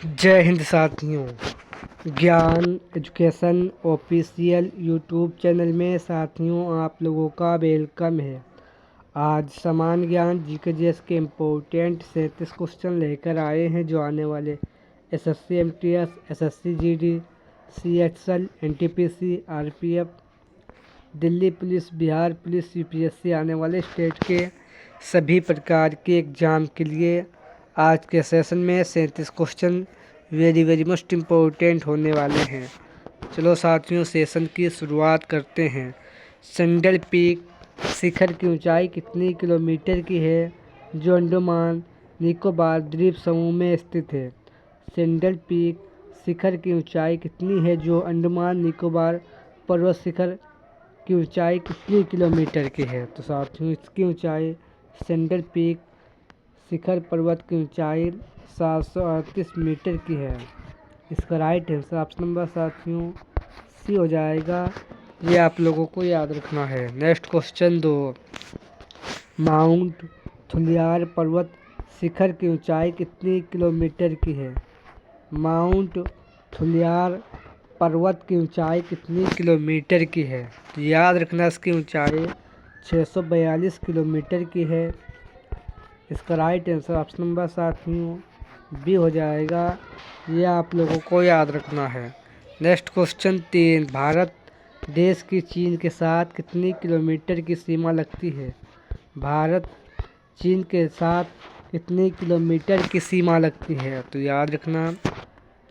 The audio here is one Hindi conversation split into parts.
जय हिंद साथियों। ज्ञान एजुकेशन ऑफिशियल यूट्यूब चैनल में साथियों आप लोगों का वेलकम है। आज समान ज्ञान जीके जीएस के इम्पोर्टेंट 37 क्वेश्चन लेकर आए हैं जो आने वाले SSC MTS, SSC GD, CHL, NTPC, RPF, Delhi police, Bihar police, UPSC आने वाले स्टेट के सभी प्रकार के एग्ज़ाम के लिए आज के सेशन में 37 क्वेश्चन वेरी मोस्ट इम्पोर्टेंट होने वाले हैं। चलो साथियों सेशन की शुरुआत करते हैं। सैंडल पीक शिखर की ऊंचाई कितनी किलोमीटर की है जो अंडमान निकोबार द्वीप समूह में स्थित है? सैंडल पीक शिखर की ऊंचाई कितनी है जो अंडमान निकोबार पर्वत शिखर की ऊंचाई कितनी किलोमीटर की है? तो साथियों इसकी ऊंचाई सैंडल पीक शिखर पर्वत की ऊंचाई 738 मीटर की है। इसका राइट आंसर ऑप्शन नंबर साथियों सी हो जाएगा। ये आप लोगों को याद रखना है। Next question 2। माउंट थुलियार पर्वत शिखर की ऊंचाई कितनी किलोमीटर की है? माउंट थुलियार पर्वत की ऊंचाई कितनी किलोमीटर की है? तो याद रखना इसकी ऊंचाई 642 किलोमीटर की है। इसका राइट आंसर ऑप्शन नंबर साथियों बी हो जाएगा। ये आप लोगों को याद रखना है। Next question 3। भारत देश की चीन के साथ कितनी किलोमीटर की सीमा लगती है? भारत चीन के साथ कितनी किलोमीटर की सीमा लगती है? तो याद रखना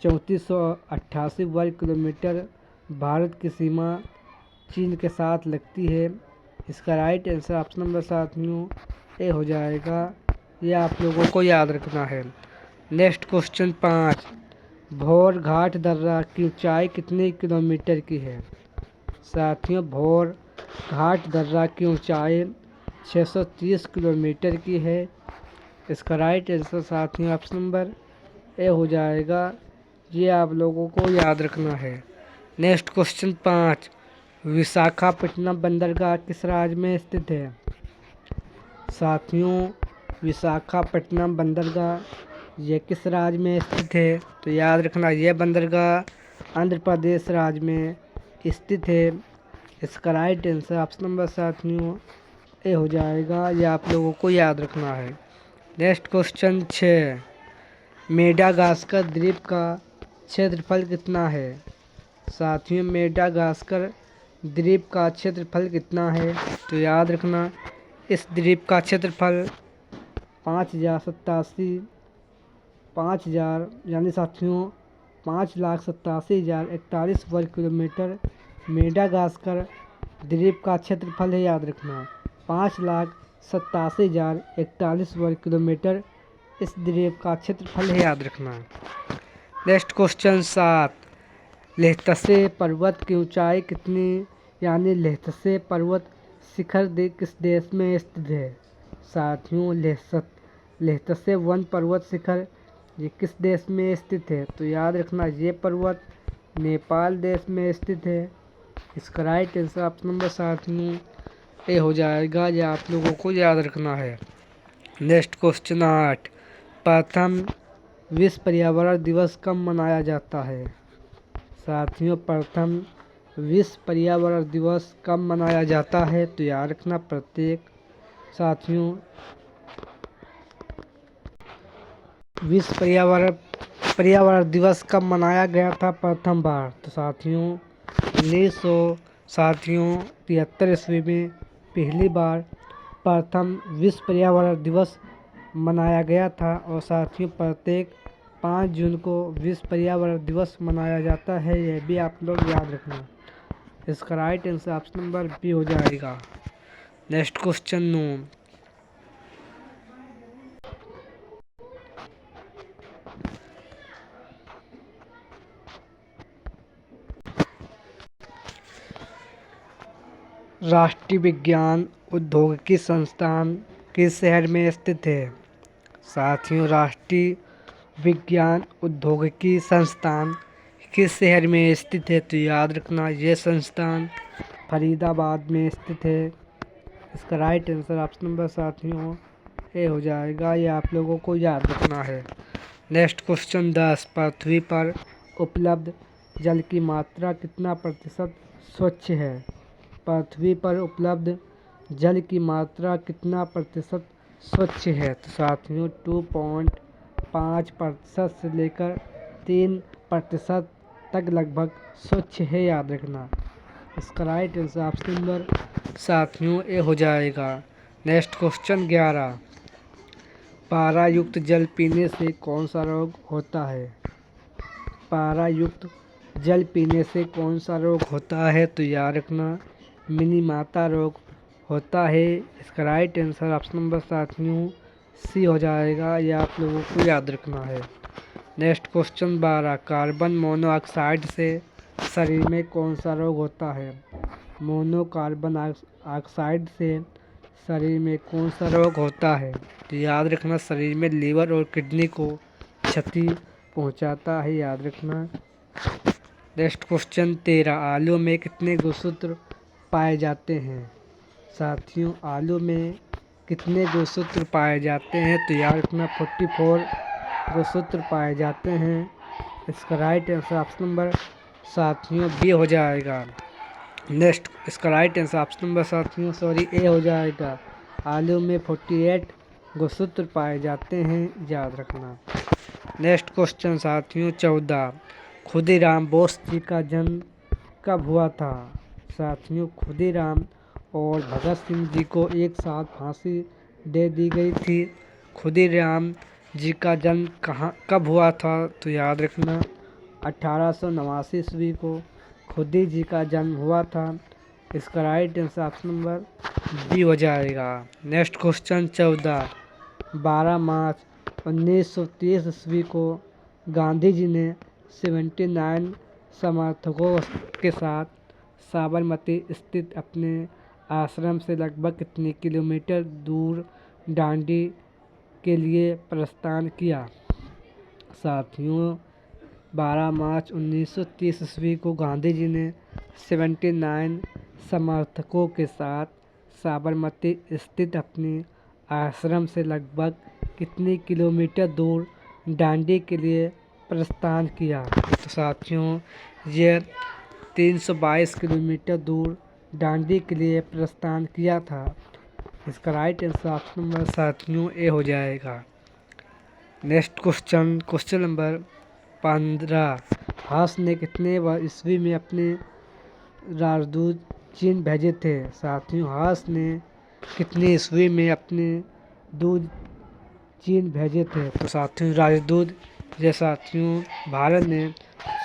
3488 वर्ग किलोमीटर भारत की सीमा चीन के साथ लगती है। इसका राइट आंसर ऑप्शन नंबर साथियों ए हो जाएगा। ये आप लोगों को याद रखना है। Next question 5। भौर घाट दर्रा की ऊंचाई कितनी किलोमीटर की है? साथियों भौर घाट दर्रा की ऊंचाई 630 किलोमीटर की है। इसका राइट आंसर साथियों ऑप्शन नंबर ए हो जाएगा। ये आप लोगों को याद रखना है। Next question 5। विशाखापट्टनम बंदरगाह किस राज्य में स्थित है? साथियों विशाखापट्टनम बंदरगाह ये किस राज्य में स्थित है? तो याद रखना यह बंदरगाह आंध्र प्रदेश राज्य में स्थित है। इसका राइट आंसर ऑप्शन नंबर साथियों ए हो जाएगा। ये आप लोगों को याद रखना है। Next question 6। मेडागास्कर द्वीप का क्षेत्रफल कितना है? साथियों मेडागास्कर द्वीप का क्षेत्रफल कितना है? तो याद रखना इस द्वीप का क्षेत्रफल 5,000 यानी साथियों 5,87,041 वर्ग किलोमीटर मेडागास्कर द्वीप का क्षेत्रफल है। याद रखना 5,87,041 वर्ग किलोमीटर इस द्वीप का क्षेत्रफल है। याद रखना। Next question 7। लेहतसे पर्वत की ऊंचाई कितनी यानी लेहतसे पर्वत शिखर किस देश में स्थित है? साथियों लेहतसे वन पर्वत शिखर ये किस देश में स्थित है? तो याद रखना ये पर्वत नेपाल देश में स्थित है। इसका राइट आंसर ऑप्शन नंबर साथियों ए हो जाएगा। ये आप लोगों को याद रखना है। Next question 8। प्रथम विश्व पर्यावरण दिवस कब मनाया जाता है? साथियों प्रथम विश्व पर्यावरण दिवस कब मनाया जाता है? तो याद रखना प्रत्येक साथियों विश्व पर्यावरण दिवस कब मनाया गया था प्रथम बार? तो साथियों 1973 ईस्वी में पहली बार प्रथम विश्व पर्यावरण दिवस मनाया गया था। और साथियों प्रत्येक 5 जून को विश्व पर्यावरण दिवस मनाया जाता है। यह भी आप लोग याद रखना। इसका right answer option number B हो जाएगा। Next question 9। राष्ट्रीय विज्ञान प्रौद्योगिकी संस्थान किस शहर में स्थित है? साथियों राष्ट्रीय विज्ञान प्रौद्योगिकी संस्थान किस शहर में स्थित है? तो याद रखना यह संस्थान फरीदाबाद में स्थित है। इसका राइट आंसर ऑप्शन नंबर साथियों ए हो जाएगा। ये आप लोगों को याद रखना है। नेक्स्ट क्वेश्चन 10, पृथ्वी पर उपलब्ध जल की मात्रा कितना प्रतिशत स्वच्छ है? पृथ्वी पर उपलब्ध जल की मात्रा कितना प्रतिशत स्वच्छ है? तो साथियों 2.5% से लेकर 3% तक लगभग स्वच्छ है, याद रखना। इसका राइट आंसर ऑप्शन नंबर साथियों ए हो जाएगा। नेक्स्ट क्वेश्चन 11, पारा युक्त जल पीने से कौन सा रोग होता है? पारा युक्त जल पीने से कौन सा रोग होता है? तो याद रखना मिनीमाता रोग होता है। इसका राइट आंसर ऑप्शन नंबर साथियों सी हो जाएगा, ये आप लोगों को याद रखना है। नेक्स्ट क्वेश्चन 12, कार्बन मोनोऑक्साइड से शरीर में कौन सा रोग होता है? कार्बन ऑक्साइड से शरीर में कौन सा रोग होता है? तो याद रखना शरीर में लीवर और किडनी को क्षति पहुंचाता है, याद रखना। नेक्स्ट क्वेश्चन 13, आलू में कितने गुणसूत्र पाए जाते हैं? साथियों आलू में कितने गुणसूत्र पाए जाते हैं? तो याद रखना 44 गुणसूत्र पाए जाते हैं। इसका राइट आंसर ऑप्शन नंबर साथियों बी हो जाएगा। नेक्स्ट इसका राइट आंसर ऑप्शन नंबर साथियों ए हो जाएगा। आलू में 48 गुणसूत्र पाए जाते हैं, याद रखना। नेक्स्ट क्वेश्चन साथियों 14, खुदीराम बोस जी का जन्म कब हुआ था? साथियों खुदीराम और भगत सिंह जी को एक साथ फांसी दे दी गई थी। खुदीराम जी का जन्म कब हुआ था? तो याद रखना 1889 ईस्वी को खुदी जी का जन्म हुआ था। इसका right answer option number B हो जाएगा। नेक्स्ट क्वेश्चन 14, 12 मार्च 1930 ईस्वी को गांधी जी ने 79 समर्थकों के साथ साबरमती स्थित अपने आश्रम से लगभग कितने किलोमीटर दूर दांडी के लिए प्रस्थान किया? साथियों 12 मार्च 1930 ईस्वी को गांधी जी ने 79 समर्थकों के साथ साबरमती स्थित अपने आश्रम से लगभग कितने किलोमीटर दूर दांडी के लिए प्रस्थान किया? तो साथियों ये 322 किलोमीटर दूर दांडी के लिए प्रस्थान किया था। इसका राइट आंसर ऑप्शन नंबर साथियों ए हो जाएगा। नेक्स्ट क्वेश्चन नंबर 15, हास ने कितने ईस्वी में अपने राजदूत चीन भेजे थे? साथियों हास ने कितने ईस्वी में अपने दूत चीन भेजे थे? तो साथियों राजदूत ये साथियों भारत ने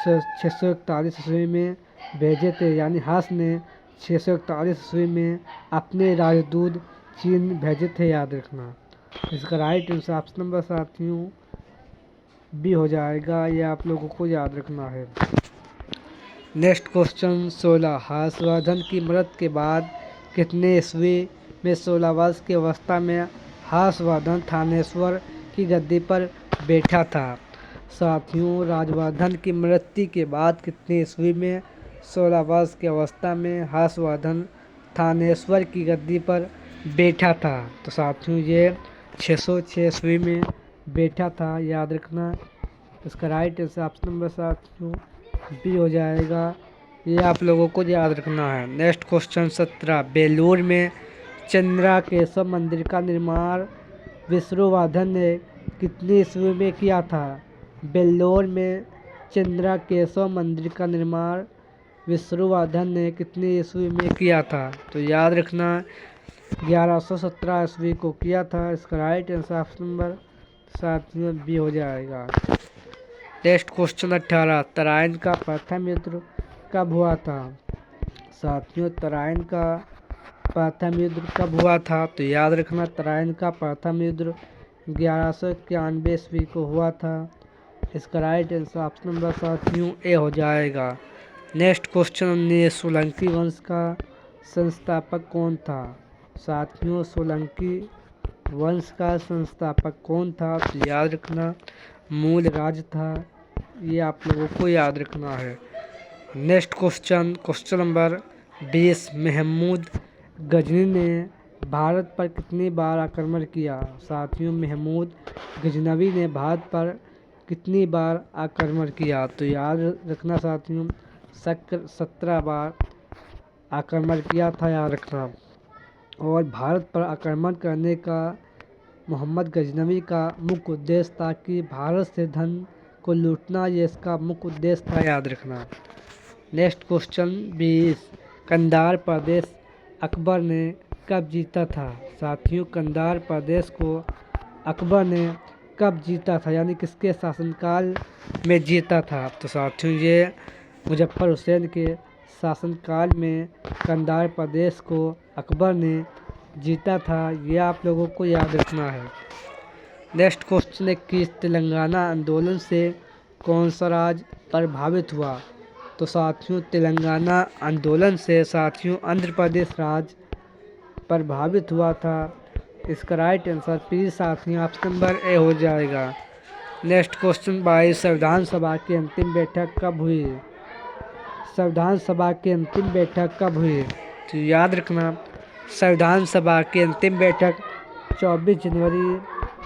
641 ईस्वी में भेजे थे, यानी हास ने 641 ईस्वी में अपने राजदूत चीन भेजे थे, याद रखना। इसका राइट आंसर ऑप्शन नंबर साथियों बी हो जाएगा, ये आप लोगों को याद रखना है। नेक्स्ट क्वेश्चन 16, हर्षवर्धन की मृत्यु के बाद कितने ईस्वी में 16 वर्ष की अवस्था में हर्षवर्धन थानेश्वर की गद्दी पर बैठा था? साथियों राजवर्धन की मृत्यु के बाद कितने ईस्वी में 16 वर्ष की अवस्था में हर्षवर्धन थानेश्वर की गद्दी पर बैठा था? तो साथियों ये 606 ईस्वी में बैठा था, याद रखना। इसका राइट आंसर ऑप्शन नंबर साथियों बी हो जाएगा, ये आप लोगों को याद रखना है। नेक्स्ट क्वेश्चन 17, बेलूर में चंद्रकेशव मंदिर का निर्माण विष्णुवर्धन ने कितनी ईस्वी में किया था? बेल्लोर में चंद्रकेशव मंदिर का निर्माण विष्णुवर्धन ने कितनी ईस्वी में किया था? तो याद रखना 1117 ईस्वी को किया था। इसका राइट आंसर ऑप्शन नंबर साथियों बी हो जाएगा। नेक्स्ट क्वेश्चन 18, तराइन का प्रथम युद्ध कब हुआ था? साथियों तराइन का प्रथम युद्ध कब हुआ था? तो याद रखना तराइन का प्रथम युद्ध 1191 ईस्वी को हुआ था। इसका राइट आंसर ऑप्शन नंबर साथियों ए हो जाएगा। नेक्स्ट क्वेश्चन 19, सोलंकी वंश का संस्थापक कौन था? साथियों सोलंकी वंश का संस्थापक कौन था? तो याद रखना मूलराज था, ये आप लोगों को याद रखना है। Next question number 20, Mahmud Ghazni ने भारत पर कितनी बार आक्रमण किया? साथियों महमूद गजनवी ने भारत पर कितनी बार आक्रमण किया? तो याद रखना साथियों, 17 बार आक्रमण किया था, याद रखना। और भारत पर आक्रमण करने का मोहम्मद गजनवी का मुख्य उद्देश्य था कि भारत से धन को लूटना, ये इसका मुख्य उद्देश्य था, याद रखना। नेक्स्ट क्वेश्चन 20, कंधार प्रदेश अकबर ने कब जीता था? साथियों, कंधार प्रदेश को अकबर ने कब जीता था, यानी किसके शासनकाल में जीता था? तो साथियों, ये मुजफ्फर हुसैन के शासनकाल में कंधार प्रदेश को अकबर ने जीता था, ये आप लोगों को याद रखना है। नेक्स्ट क्वेश्चन 21, तेलंगाना आंदोलन से कौन सा राज्य प्रभावित हुआ? तो साथियों, तेलंगाना आंदोलन से साथियों आंध्र प्रदेश राज्य प्रभावित हुआ था। इसका राइट आंसर प्लीज साथियों ऑप्शन नंबर ए हो जाएगा। नेक्स्ट क्वेश्चन 22, संविधान सभा की अंतिम बैठक कब हुई? संविधान सभा की अंतिम बैठक कब हुई? तो याद रखना, संविधान सभा की अंतिम बैठक 24 जनवरी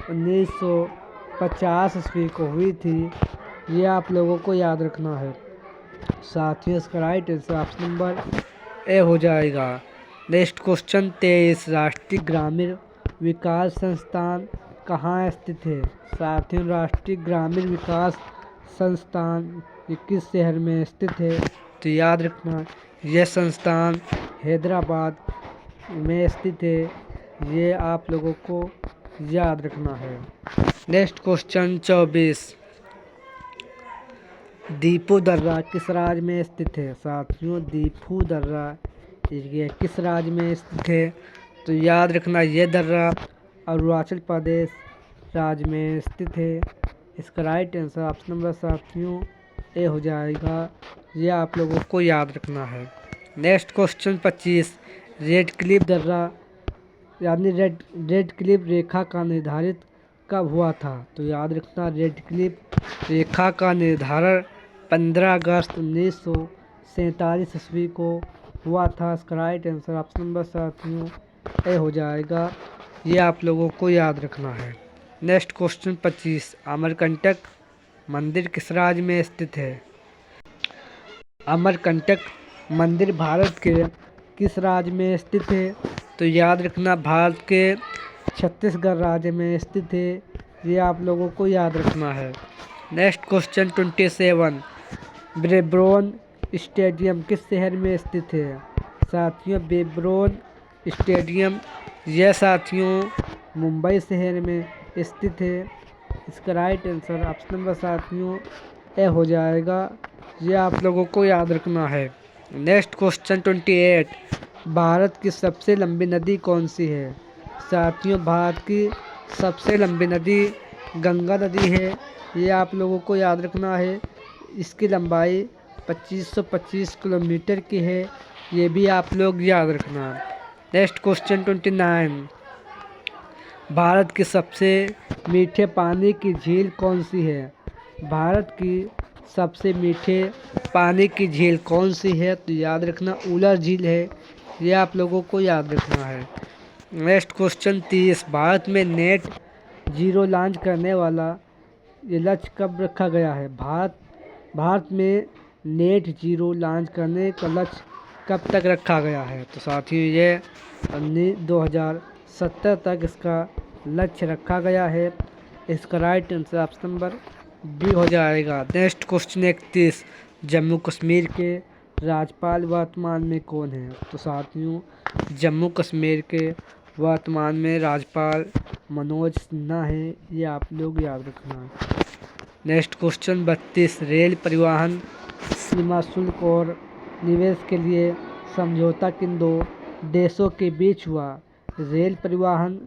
1950 ईस्वी को हुई थी, ये आप लोगों को याद रखना है। साथियों, इसका right answer option number A हो जाएगा। नेक्स्ट क्वेश्चन 23, राष्ट्रीय ग्रामीण विकास संस्थान कहाँ स्थित है? साथियों, राष्ट्रीय ग्रामीण विकास संस्थान किस शहर में स्थित है? तो याद रखना, यह संस्थान हैदराबाद में स्थित है, ये आप लोगों को याद रखना है। नेक्स्ट क्वेश्चन 24, दीपू दर्रा किस राज्य में स्थित है? साथियों, दीपू दर्रा ये किस राज्य में स्थित है? तो याद रखना, यह दर्रा अरुणाचल प्रदेश राज्य में स्थित है। इसका राइट आंसर ऑप्शन नंबर साथियों ए हो जाएगा, ये आप लोगों को याद रखना है। नेक्स्ट क्वेश्चन 25, रेड क्लिफ दर्रा यानी रेड क्लिफ रेखा का निर्धारित कब हुआ था? तो याद रखना, रेड क्लिफ रेखा का निर्धारण 15 अगस्त 1947 ईस्वी को हुआ था। इसका राइट आंसर ऑप्शन नंबर साथियों ए हो जाएगा, ये आप लोगों को याद रखना है। नेक्स्ट क्वेश्चन 25, अमरकंटक मंदिर किस राज्य में स्थित है? अमरकंटक मंदिर भारत के किस राज्य में स्थित है? तो याद रखना, भारत के छत्तीसगढ़ राज्य में स्थित है, ये आप लोगों को याद रखना है। नेक्स्ट क्वेश्चन 27, ब्रेबोर्न स्टेडियम किस शहर में स्थित है? साथियों, ब्रेबोर्न स्टेडियम यह साथियों मुंबई शहर में स्थित है। इसका राइट आंसर ऑप्शन नंबर साथियों ए हो जाएगा, ये आप लोगों को याद रखना है। नेक्स्ट क्वेश्चन 28, भारत की सबसे लंबी नदी कौन सी है? साथियों, भारत की सबसे लंबी नदी गंगा नदी है, ये आप लोगों को याद रखना है। इसकी लंबाई 2525 किलोमीटर की है, ये भी आप लोग याद रखना। नेक्स्ट क्वेश्चन 29, भारत की सबसे मीठे पानी की झील कौन सी है? भारत की सबसे मीठे पानी की झील कौन सी है? तो याद रखना, उलर झील है, ये आप लोगों को याद रखना है। नेक्स्ट क्वेश्चन 30, भारत में नेट जीरो लॉन्च करने वाला ये लक्ष्य कब रखा गया है? भारत में नेट जीरो लॉन्च करने का लक्ष्य कब तक रखा गया है? तो साथियों, ये 2070 तक इसका लक्ष्य रखा गया है। इसका right answer option number B हो जाएगा। नेक्स्ट क्वेश्चन 31, जम्मू कश्मीर के राज्यपाल वर्तमान में कौन है? तो साथियों, जम्मू कश्मीर के वर्तमान में राज्यपाल मनोज सिन्हा है, ये आप लोग याद रखना। नेक्स्ट क्वेश्चन 32, रेल परिवहन सीमा शुल्क और निवेश के लिए समझौता किन दो देशों के बीच हुआ? रेल परिवहन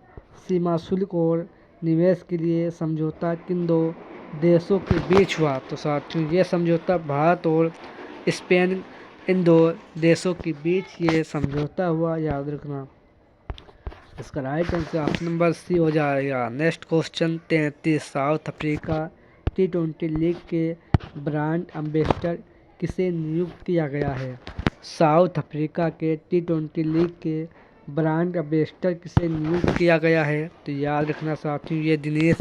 सीमा शुल्क और निवेश के लिए समझौता किन दो देशों के बीच हुआ? तो साथियों, ये समझौता भारत और स्पेन इन दो देशों के बीच ये समझौता हुआ, याद रखना। इसका right answer option number C हो जाएगा। Next question 33, South Africa T20 league के ब्रांड एम्बेसडर किसे नियुक्त किया गया है? साउथ अफ्रीका के T20 लीग के ब्रांड एम्बेसडर किसे नियुक्त किया गया है? तो याद रखना साथियों, ये दिनेश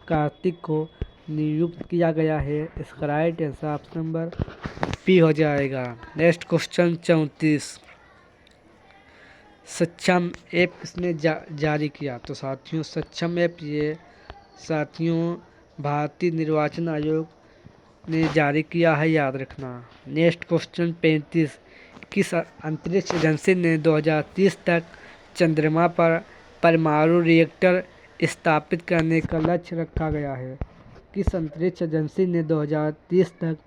कार्तिक को नियुक्त किया गया है? इसका right answer option number P हो जाएगा। नेक्स्ट क्वेश्चन 34, सक्षम ऐप किसने जारी किया? तो साथियों सक्षम ऐप ये साथियों भारतीय निर्वाचन आयोग ने जारी किया है, याद रखना। नेक्स्ट क्वेश्चन 35, किस अंतरिक्ष एजेंसी ने 2030 तक चंद्रमा पर परमाणु रिएक्टर स्थापित करने का लक्ष्य रखा गया है? किस अंतरिक्ष एजेंसी ने 2030 तक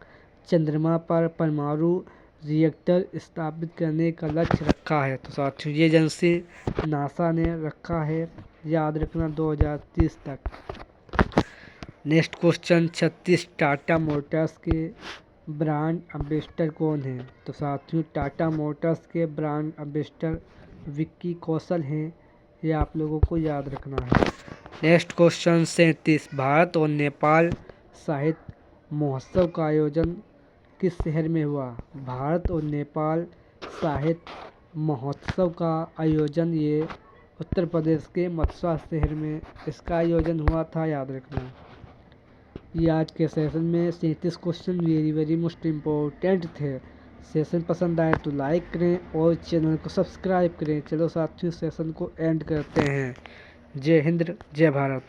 चंद्रमा पर परमाणु रिएक्टर स्थापित करने का लक्ष्य रखा है? तो साथियों ये एजेंसी नासा ने रखा है, याद रखना 2030 तक। नेक्स्ट क्वेश्चन 36, टाटा मोटर्स के ब्रांड एम्बेसडर कौन हैं? तो साथियों टाटा मोटर्स के ब्रांड एम्बेसडर विक्की कौशल हैं, ये आप लोगों को याद रखना है। नेक्स्ट क्वेश्चन 37, भारत और नेपाल साहित्य महोत्सव का आयोजन किस शहर में हुआ? भारत और नेपाल साहित्य महोत्सव का आयोजन ये उत्तर प्रदेश के मथुरा शहर में इसका आयोजन हुआ था, याद रखना। ये आज के सेशन में 37 क्वेश्चन वेरी मोस्ट इम्पोर्टेंट थे। सेशन पसंद आए तो लाइक करें और चैनल को सब्सक्राइब करें। चलो साथियों सेशन को एंड करते हैं। जय हिंद, जय भारत।